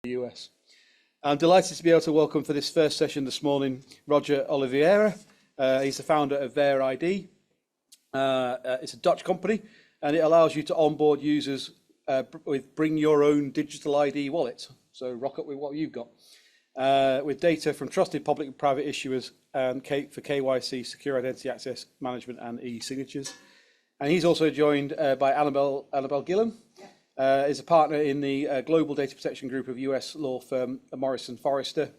the US. I'm delighted to be able to welcome for this first session this morning Roger Oliveira. He's the founder of Ver.ID. It's a Dutch company and it allows you to onboard users with bring your own digital ID wallet. So rock up with what you've got. With data from trusted public and private issuers and for KYC, secure identity access management and e-signatures. And he's also joined by Annabel Gillham. Is a partner in the global data protection group of US law firm Morrison Forrester,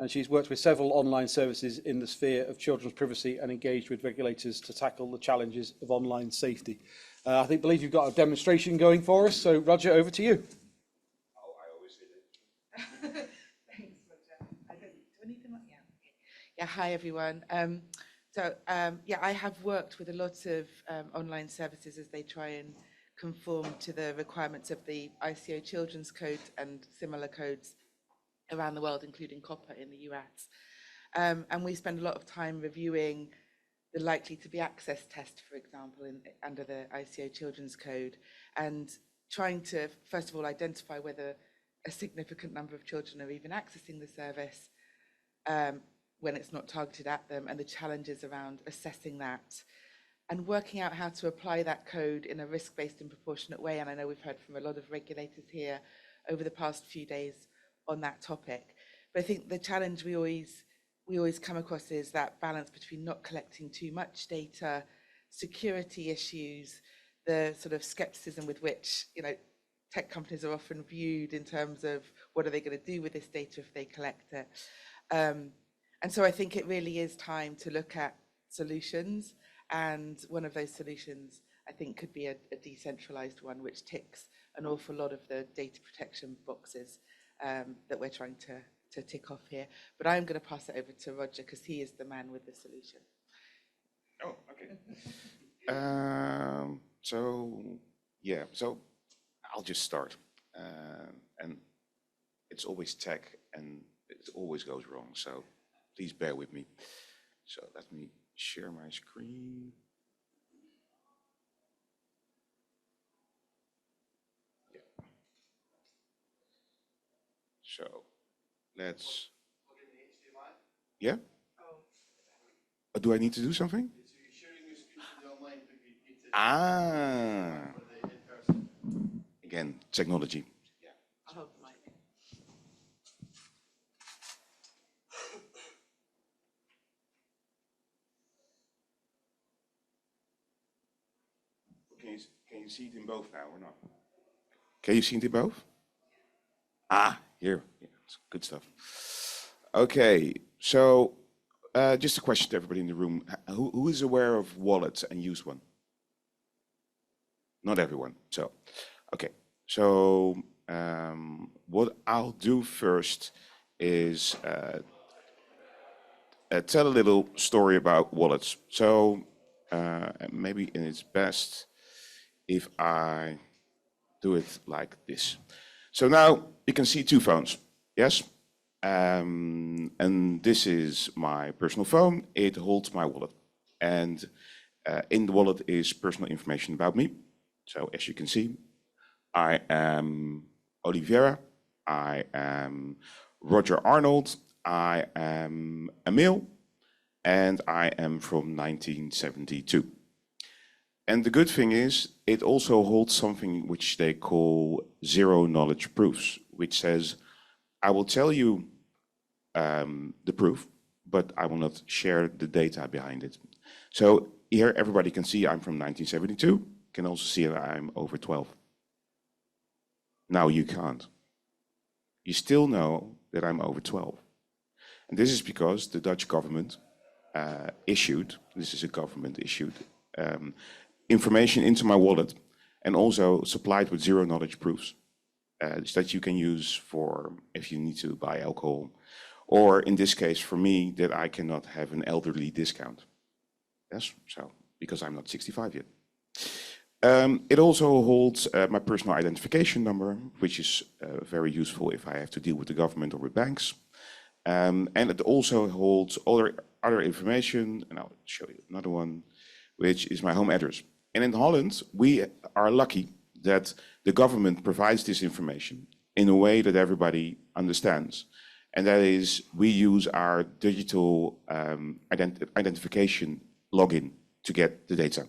and she's worked with several online services in the sphere of children's privacy and engaged with regulators to tackle the challenges of online safety. I believe you've got a demonstration going for us, so Roger, over to you. Oh, I always say that. Thanks, Roger. I don't do anything like yeah. Hi everyone. I have worked with a lot of online services as they try and conform to the requirements of the ICO Children's Code and similar codes around the world, including COPPA in the US. And we spend a lot of time reviewing the likely to be access test, for example, under the ICO Children's Code, and trying to, first of all, identify whether a significant number of children are even accessing the service when it's not targeted at them, and the challenges around assessing that, and working out how to apply that code in a risk-based and proportionate way. And I know we've heard from a lot of regulators here over the past few days on that topic. But I think the challenge we always come across is that balance between not collecting too much data, security issues, the sort of skepticism with which, tech companies are often viewed in terms of what are they going to do with this data if they collect it. And so I think it really is time to look at solutions. And one of those solutions, I think, could be a decentralized one, which ticks an awful lot of the data protection boxes that we're trying to tick off here. But I'm going to pass it over to Roger because he is the man with the solution. Oh, okay. So I'll just start. And it's always tech and it always goes wrong. So please bear with me. So let me share my screen. Yeah. So let's. Yeah. Do I need to do something? Ah. Again, technology. Yeah. I hope the mic. Can you see it in both now or not? Can you see it in both? Ah, here. Yeah, good stuff. Okay, so just a question to everybody in the room. Who is aware of wallets and use one? Not everyone. So, okay. So what I'll do first is tell a little story about wallets. So maybe it's best if I do it like this. So now you can see two phones, yes? And this is my personal phone. It holds my wallet. And in the wallet is personal information about me. So as you can see, I am Oliveira, I am Roger Arnold, I am a male, and I am from 1972. And the good thing is, it also holds something which they call zero knowledge proofs, which says, I will tell you the proof, but I will not share the data behind it. So here everybody can see I'm from 1972, can also see that I'm over 12. Now you can't. You still know that I'm over 12. And this is because the Dutch government issued, this is a government issued, information into my wallet and also supplied with zero knowledge proofs that you can use for if you need to buy alcohol, or in this case for me that I cannot have an elderly discount. Yes, so because I'm not 65 yet. It also holds my personal identification number, which is very useful if I have to deal with the government or with banks. And it also holds other information, and I'll show you another one, which is my home address. And in Holland, we are lucky that the government provides this information in a way that everybody understands. And that is, we use our digital identification login to get the data.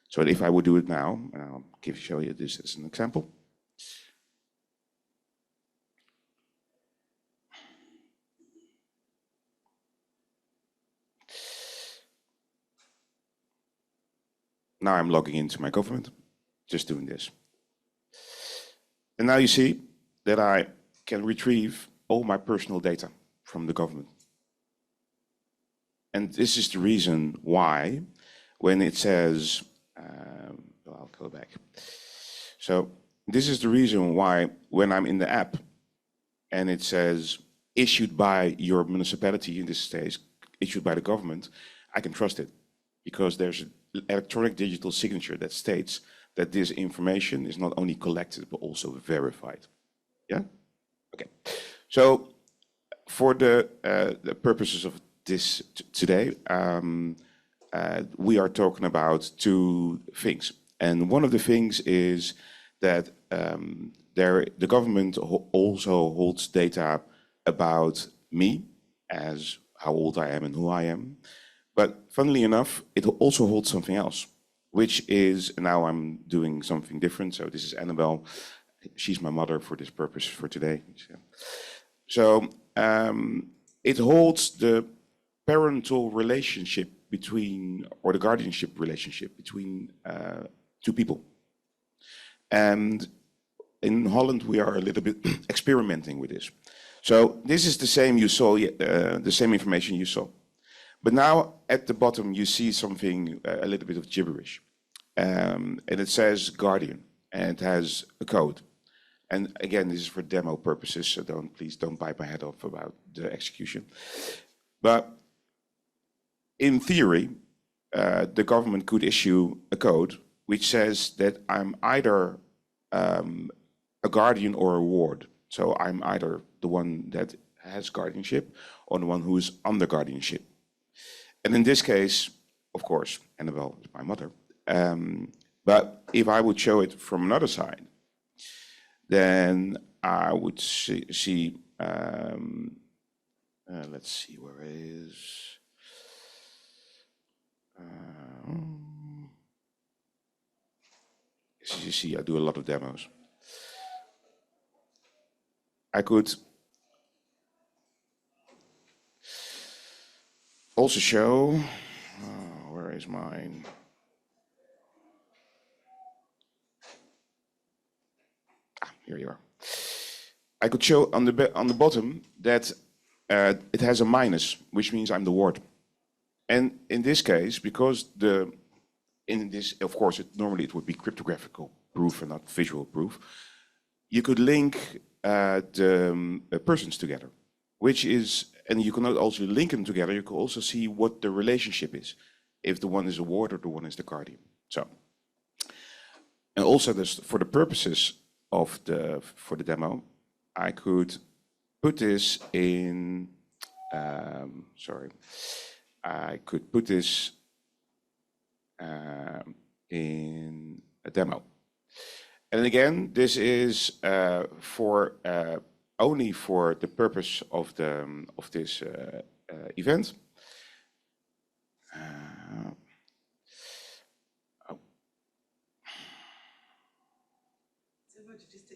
So if I would do it now, I'll show you this as an example. Now I'm logging into my government, just doing this. And now you see that I can retrieve all my personal data from the government. And this is the reason why, when it says, well, I'll go back. So this is the reason why, when I'm in the app and it says issued by your municipality, in this case, issued by the government, I can trust it, because there's an electronic digital signature that states that this information is not only collected but also verified. Yeah? Okay. So for the purposes of this today, we are talking about two things. And one of the things is that the government also holds data about me, as how old I am and who I am. But funnily enough, it also holds something else, which is, now I'm doing something different. So this is Annabel. She's my mother for this purpose for today. So it holds the parental relationship between, or the guardianship relationship between two people. And in Holland, we are a little bit experimenting with this. So this is the same you saw, the same information you saw. But now at the bottom, you see something, a little bit of gibberish. And it says guardian, and it has a code. And again, this is for demo purposes, so please don't bite my head off about the execution. But in theory, the government could issue a code which says that I'm either a guardian or a ward. So I'm either the one that has guardianship or the one who is under guardianship. And in this case, of course, Annabel is my mother. But if I would show it from another side, then I would see let's see, where is... as you see, I do a lot of demos. I could also show, where is mine? Here you are. I could show on the bottom that it has a minus, which means I'm the ward. And in this case, because of course, normally it would be cryptographic proof and not visual proof, you could link the persons together, which is, and you can also link them together. You can also see what the relationship is, if the one is a ward or the one is the guardian. So, and also this, for the purposes of for the demo, I could put this in. I could put this in a demo. And again, this is for only for the purpose of this event. So Roger, just to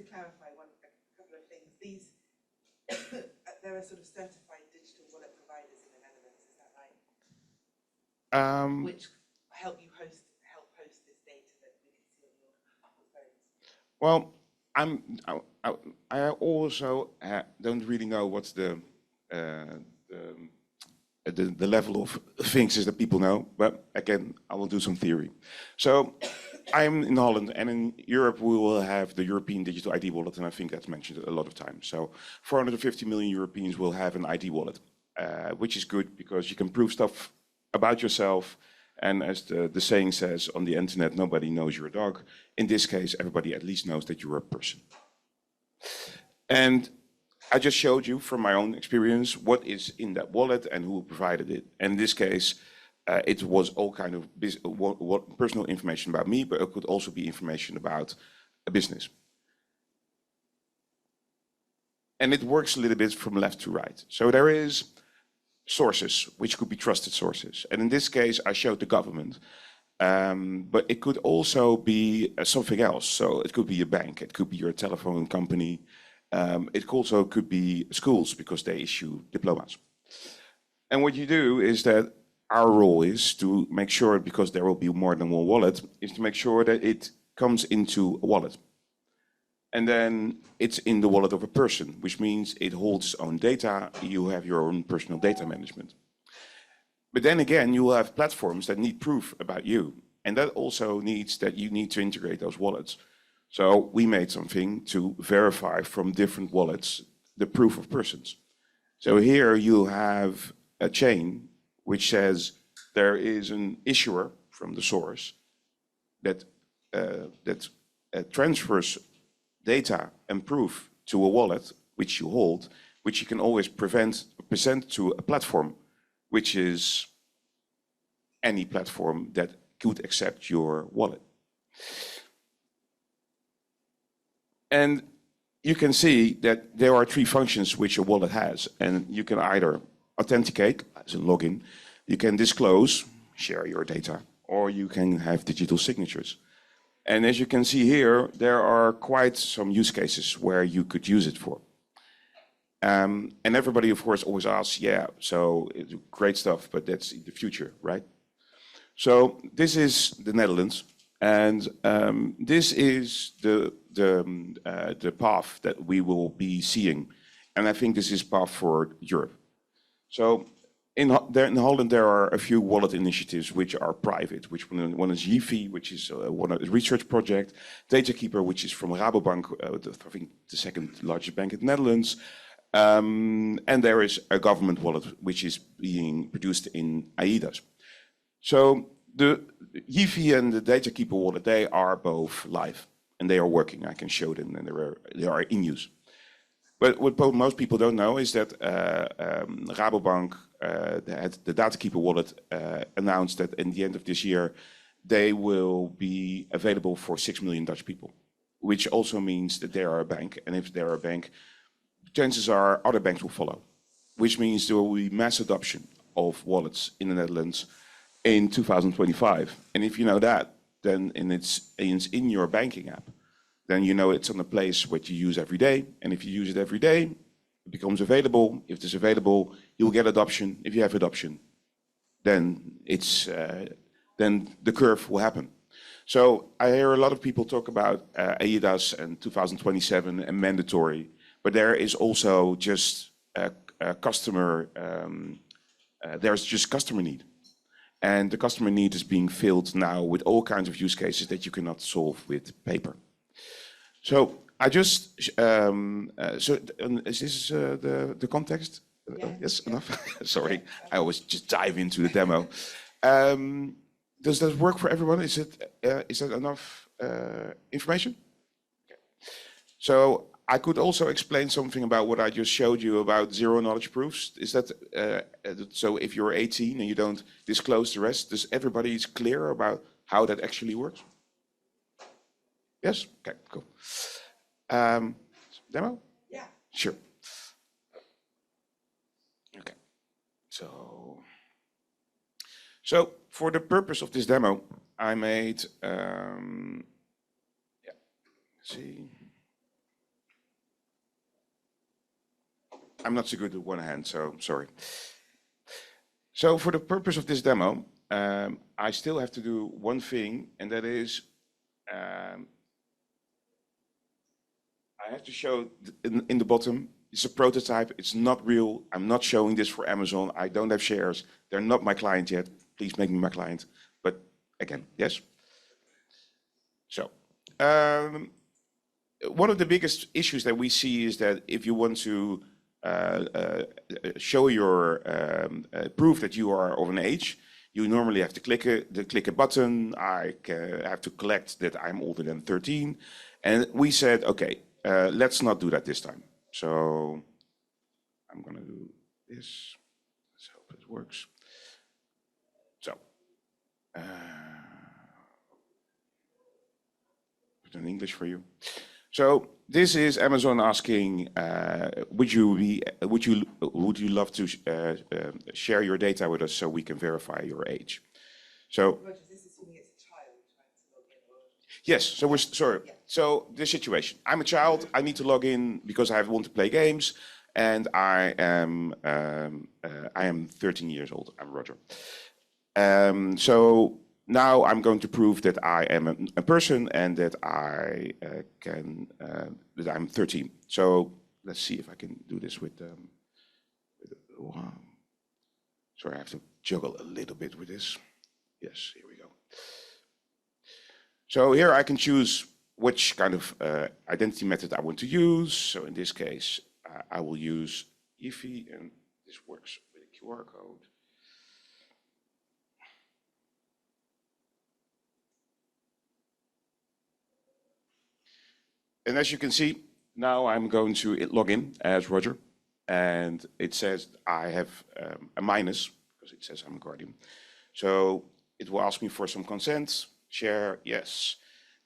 clarify a couple of things. These there are sort of certified digital wallet providers in the Netherlands, is that right? Which help host this data that we can see on your phones. Well, I also don't really know what's the level of things is that people know, but again, I will do some theory. So I'm in Holland, and in Europe we will have the European Digital ID Wallet, and I think that's mentioned a lot of times. So 450 million Europeans will have an ID wallet, which is good because you can prove stuff about yourself. And as the saying says on the internet, nobody knows you're a dog. In this case, everybody at least knows that you're a person. And I just showed you from my own experience what is in that wallet and who provided it. And in this case, it was all kind of personal information about me, but it could also be information about a business. And it works a little bit from left to right. So there is sources, which could be trusted sources. And in this case, I showed the government. But it could also be something else. So it could be a bank, it could be your telephone company. It also could be schools because they issue diplomas. And what you do is that our role is to make sure, because there will be more than one wallet, is to make sure that it comes into a wallet. And then it's in the wallet of a person, which means it holds its own data. You have your own personal data management. But then again, you will have platforms that need proof about you. And that also needs that you need to integrate those wallets. So we made something to verify from different wallets the proof of persons. So here you have a chain which says there is an issuer from the source that transfers data and proof to a wallet which you hold, which you can always present to a platform, which is any platform that could accept your wallet. And you can see that there are three functions which a wallet has, and you can either authenticate as a login, you can disclose, share your data, or you can have digital signatures. And as you can see here, there are quite some use cases where you could use it for. And everybody, of course, always asks, yeah, so it's great stuff, but that's in the future, right? So this is the Netherlands, and this is the path that we will be seeing. And I think this is path for Europe. So in Holland, there are a few wallet initiatives which are private, which one is Jiffy, which is one research project, Datakeeper, which is from Rabobank, I think the second largest bank in the Netherlands. And there is a government wallet which is being produced in AIDAS. So the Jiffy and the Datakeeper wallet, they are both live and they are working. I can show them and they are in use. But what most people don't know is that Rabobank, the Datakeeper wallet, announced that in the end of this year, they will be available for 6 million Dutch people, which also means that they are a bank. And if they are a bank, chances are other banks will follow, which means there will be mass adoption of wallets in the Netherlands in 2025. And if you know that, then it's in your banking app, then you know it's on a place what you use every day. And if you use it every day, it becomes available. If it's available, you'll get adoption. If you have adoption, then then the curve will happen. So I hear a lot of people talk about AIDAS and 2027 and mandatory, but there is also just a customer, there's just customer need. And the customer need is being filled now with all kinds of use cases that you cannot solve with paper. So I just, is this the context? Yeah. Yes, enough? Sorry, I always just dive into the demo. Does that work for everyone? Is that enough information? Okay. So I could also explain something about what I just showed you about zero knowledge proofs. Is that, so if you're 18 and you don't disclose the rest, does everybody is clear about how that actually works? Yes? Okay, cool. Demo? Yeah. Sure. Okay. So for the purpose of this demo, I made, yeah, see. I'm not so good at one hand, so sorry. So for the purpose of this demo, I still have to do one thing, and that is, I have to show in the bottom, it's a prototype, it's not real, I'm not showing this for Amazon, I don't have shares, they're not my client yet, please make me my client. But again, yes? So, one of the biggest issues that we see is that if you want to show your proof that you are of an age, you normally have to click a button. I have to collect that I'm older than 13. And we said, okay, let's not do that this time. So I'm going to do this. Let's hope it works. So put it in English for you. So this is Amazon asking, would you love to share your data with us so we can verify your age? So Roger, is this assuming it's a child trying to log in? Or... yes, so we're sorry. Yeah. So the situation: I'm a child. I need to log in because I want to play games, and I am 13 years old. I'm Roger. So now I'm going to prove that I am a person and that I that I'm 13. So let's see if I can do this with. Wow. Sorry, I have to juggle a little bit with this. Yes, here we go. So here I can choose which kind of identity method I want to use. So in this case, I will use eIDentity, and this works with a QR code. And as you can see, now I'm going to log in as Roger, and it says I have a minus because it says I'm a guardian. So it will ask me for some consent, share, yes.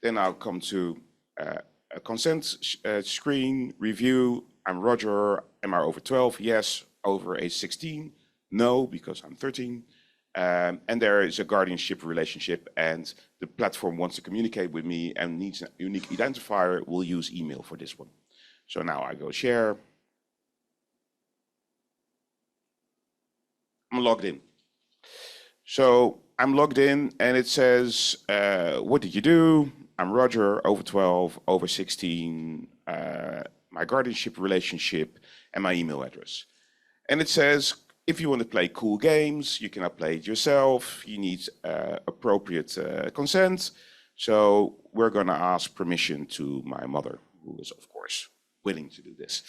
Then I'll come to a consent screen, review, I'm Roger, am I over 12? Yes. Over age 16? No, because I'm 13. And there is a guardianship relationship, and the platform wants to communicate with me and needs a unique identifier. We'll use email for this one. So now I go share. I'm logged in. So I'm logged in, and it says, what did you do? I'm Roger, over 12, over 16, my guardianship relationship, and my email address. And it says, if you want to play cool games, you cannot play it yourself. You need appropriate consent. So we're going to ask permission to my mother, who is, of course, willing to do this.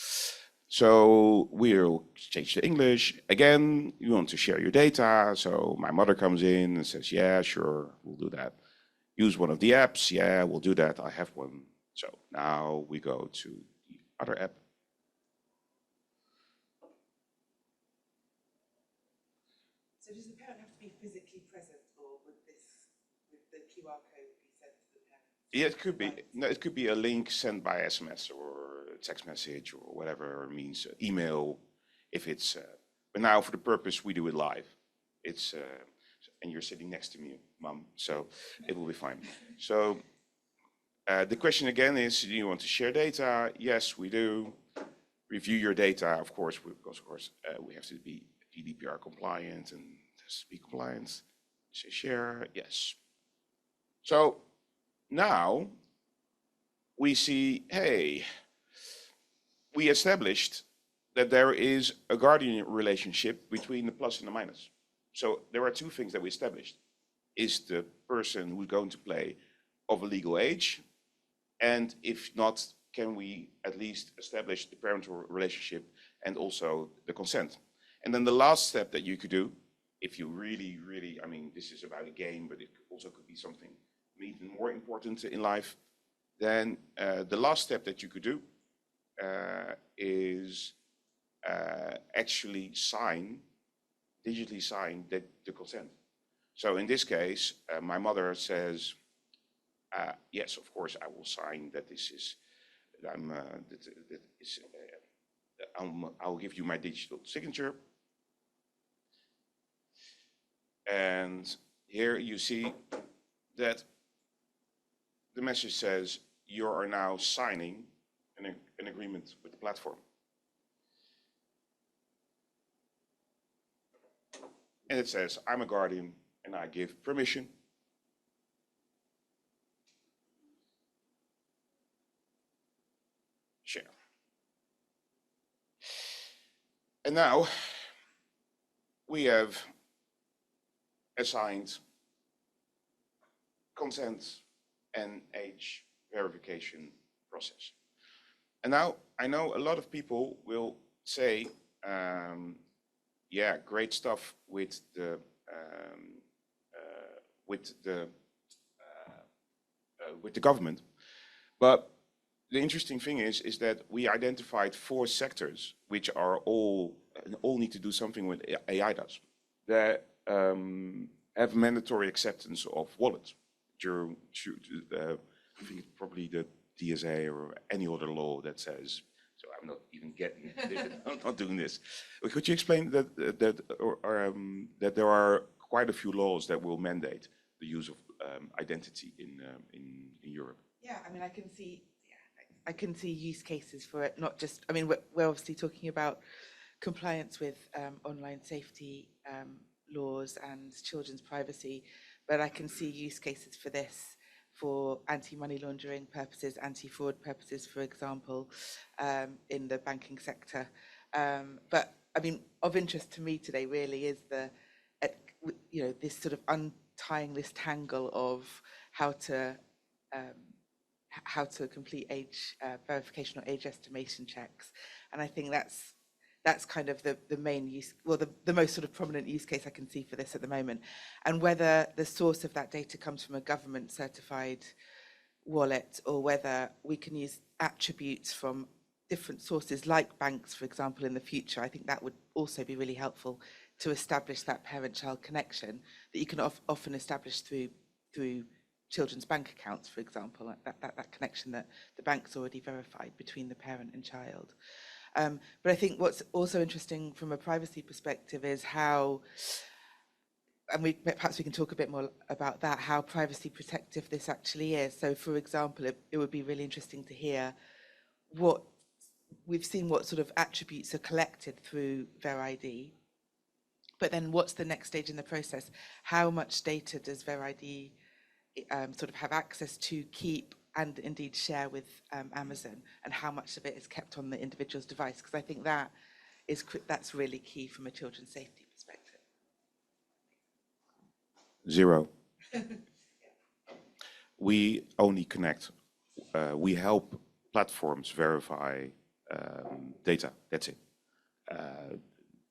So we'll change to English. Again, you want to share your data. So my mother comes in and says, yeah, sure, we'll do that. Use one of the apps. Yeah, we'll do that. I have one. So now we go to the other app. So does the parent have to be physically present, or would the QR code be sent to the parent? Yeah, it could be. No, it could be a link sent by SMS or a text message or whatever means, email, if it's. But now, for the purpose, we do it live. It's and you're sitting next to me, Mum, so it will be fine. So the question again is: do you want to share data? Yes, we do. Review your data, of course, because of course we have to be GDPR compliant and has to be compliant. Say share, yes. So now we see, hey, we established that there is a guardian relationship between the plus and the minus. So there are two things that we established. Is the person who's going to play of a legal age? And if not, can we at least establish the parental relationship and also the consent? And then the last step that you could do, if you really, really, I mean, this is about a game, but it also could be something even more important in life, then the last step that you could do is actually digitally sign the consent. So in this case, my mother says, yes, of course, I will sign that this is, I'll give you my digital signature. And here you see that the message says you are now signing an agreement with the platform. And it says, I'm a guardian and I give permission. Share. And now we have assigned consent and age verification process. And now I know a lot of people will say, yeah, great stuff with the government, but the interesting thing is that we identified 4 sectors which are all need to do something with AI does. That have mandatory acceptance of wallets. I think it's probably the DSA or any other law that says, so I'm not even getting it, I'm not doing this. But could you explain that there are quite a few laws that will mandate the use of identity in Europe? Yeah, I mean, I can see use cases for it, not just, I mean, we're obviously talking about compliance with online safety laws and children's privacy, but I can see use cases for this for anti-money laundering purposes, anti-fraud purposes, for example, in the banking sector. But I mean, of interest to me today really is this sort of untying this tangle of how to complete age verification or age estimation checks, and I think that's kind of the main use, well, the most sort of prominent use case I can see for this at the moment. And whether the source of that data comes from a government certified wallet or whether we can use attributes from different sources like banks, for example, in the future, I think that would also be really helpful to establish that parent-child connection that you can often establish through children's bank accounts, for example, that connection that the bank's already verified between the parent and child. But I think what's also interesting from a privacy perspective is how, and perhaps we can talk a bit more about that, how privacy protective this actually is. So, for example, it would be really interesting to hear what we've seen, what sort of attributes are collected through Ver.ID, but then what's the next stage in the process? How much data does Ver.ID sort of have access to, keep, and indeed share with Amazon, and how much of it is kept on the individual's device? Because I think that's really key from a children's safety perspective. Zero. We only connect. We help platforms verify data. That's it.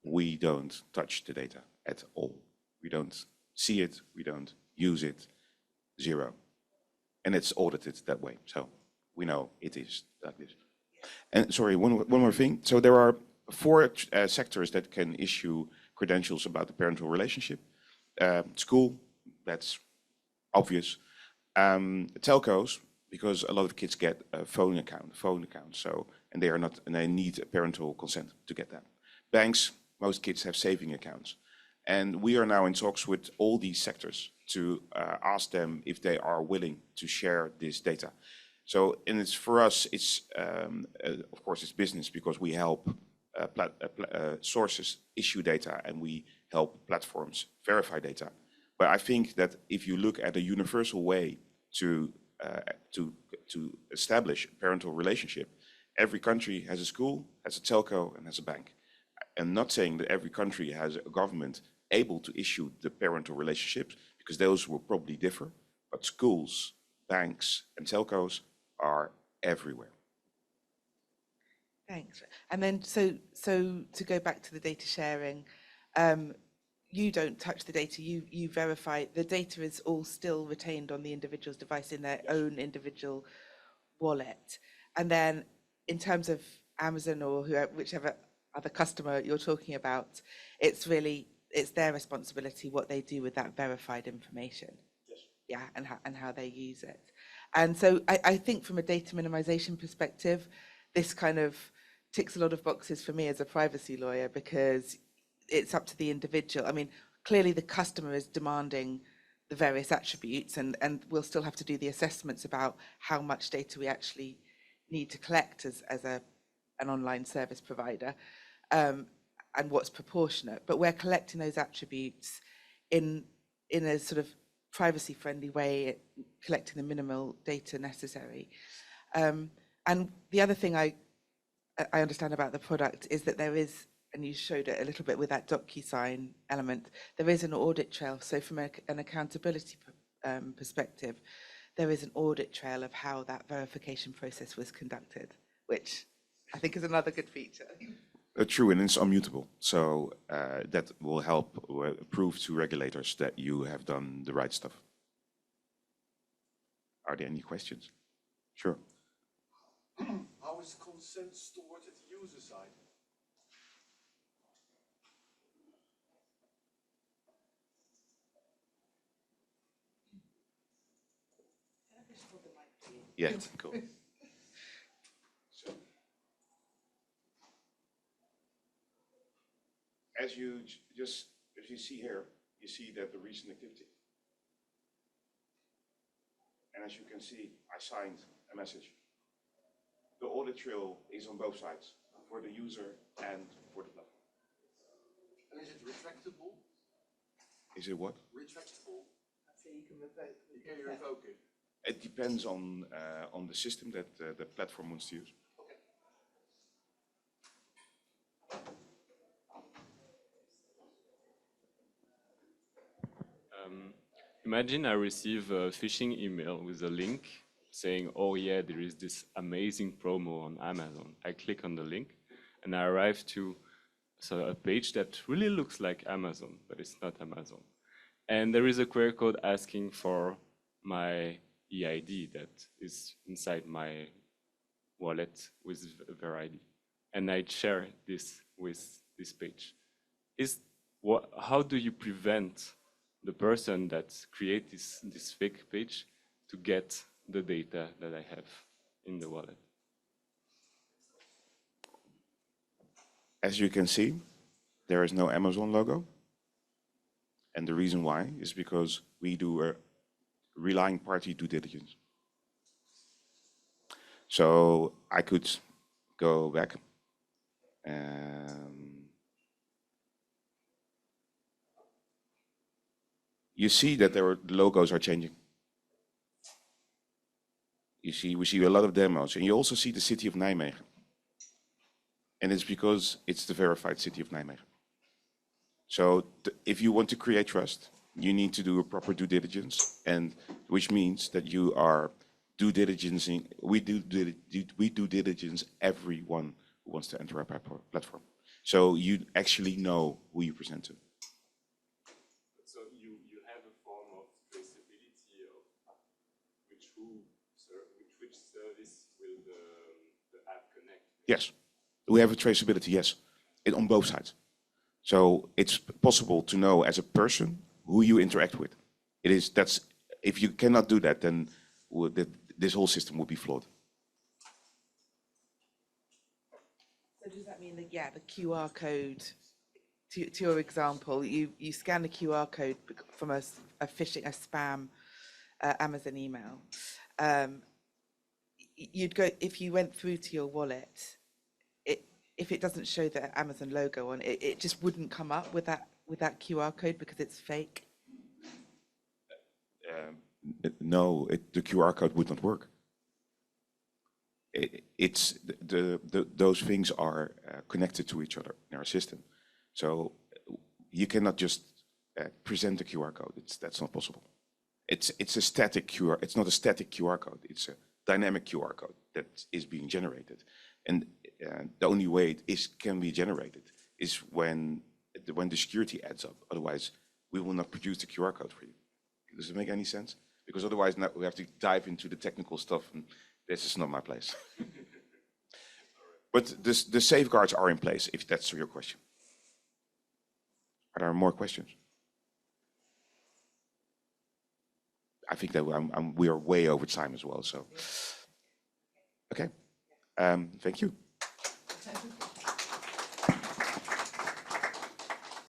We don't touch the data at all. We don't see it. We don't use it. Zero. And it's audited that way. So we know it is like this. And sorry, one more thing. So there are 4 sectors that can issue credentials about the parental relationship. School, that's obvious. Telcos, because a lot of kids get a phone account. So, and they need a parental consent to get that. Banks, most kids have saving accounts. And we are now in talks with all these sectors to ask them if they are willing to share this data. So, and it's for us, it's of course it's business because we help sources issue data and we help platforms verify data. But I think that if you look at a universal way to establish a parental relationship, every country has a school, has a telco, and has a bank. I'm not saying that every country has a government able to issue the parental relationships, because those will probably differ, but schools, banks, and telcos are everywhere. Thanks. And then, so to go back to the data sharing, you don't touch the data, you verify. The data is all still retained on the individual's device in their own individual wallet. And then in terms of Amazon or whichever other customer you're talking about, it's their responsibility what they do with that verified information. Yes. Yeah, and how they use it. And so I think from a data minimization perspective, this kind of ticks a lot of boxes for me as a privacy lawyer, because it's up to the individual. I mean, clearly the customer is demanding the various attributes, and we'll still have to do the assessments about how much data we actually need to collect as an online service provider, and what's proportionate. But we're collecting those attributes in a sort of privacy-friendly way, collecting the minimal data necessary. And the other thing I understand about the product is that there is, and you showed it a little bit with that DocuSign element, there is an audit trail. So from an accountability perspective, there is an audit trail of how that verification process was conducted, which I think is another good feature. True, and it's immutable. So that will help prove to regulators that you have done the right stuff. Are there any questions? Sure. How is consent stored at the user side? Yeah, cool. as you see here, you see that the recent activity. And as you can see, I signed a message. The audit trail is on both sides, for the user and for the platform. And is it retractable? Is it what? Retractable. So you can revoke. You can revoke it. It depends on the system that the platform wants to use. Okay. Imagine I receive a phishing email with a link saying, oh yeah, there is this amazing promo on Amazon. I click on the link and I arrive to a page that really looks like Amazon, but it's not Amazon. And there is a QR code asking for my eID that is inside my wallet with Ver.ID. And I share this with this page. How do you prevent the person that creates this fake page to get the data that I have in the wallet? As you can see, there is no Amazon logo. And the reason why is because we do a relying party due diligence. So I could go back. You see that the logos are changing. We see a lot of demos, and you also see the city of Nijmegen. And it's because it's the verified city of Nijmegen. So if you want to create trust, you need to do a proper due diligence, and which means that you are due diligencing. We do diligence everyone who wants to enter our platform. So you actually know who you present to. So you have a form of traceability of which service will the app connect? Yes, we have a traceability, yes, on both sides. So it's possible to know as a person who you interact with. If you cannot do that, then this whole system will be flawed. So does that mean that, yeah, the QR code, to your example, you scan the QR code from a spam Amazon email. You'd go, if you went through to your wallet, if it doesn't show the Amazon logo on it, it just wouldn't come up with that QR code because it's fake? No, the QR code would not work. Those things are connected to each other in our system. So you cannot just present a QR code. That's not possible. It's a static QR. It's not a static QR code. It's a dynamic QR code that is being generated. And the only way it can be generated is when the security adds up. Otherwise, we will not produce the QR code for you. Does it make any sense? Because otherwise, now we have to dive into the technical stuff, and this is not my place. But the safeguards are in place, if that's your question. Are there more questions? I think that we are way over time as well. So, okay. Thank you.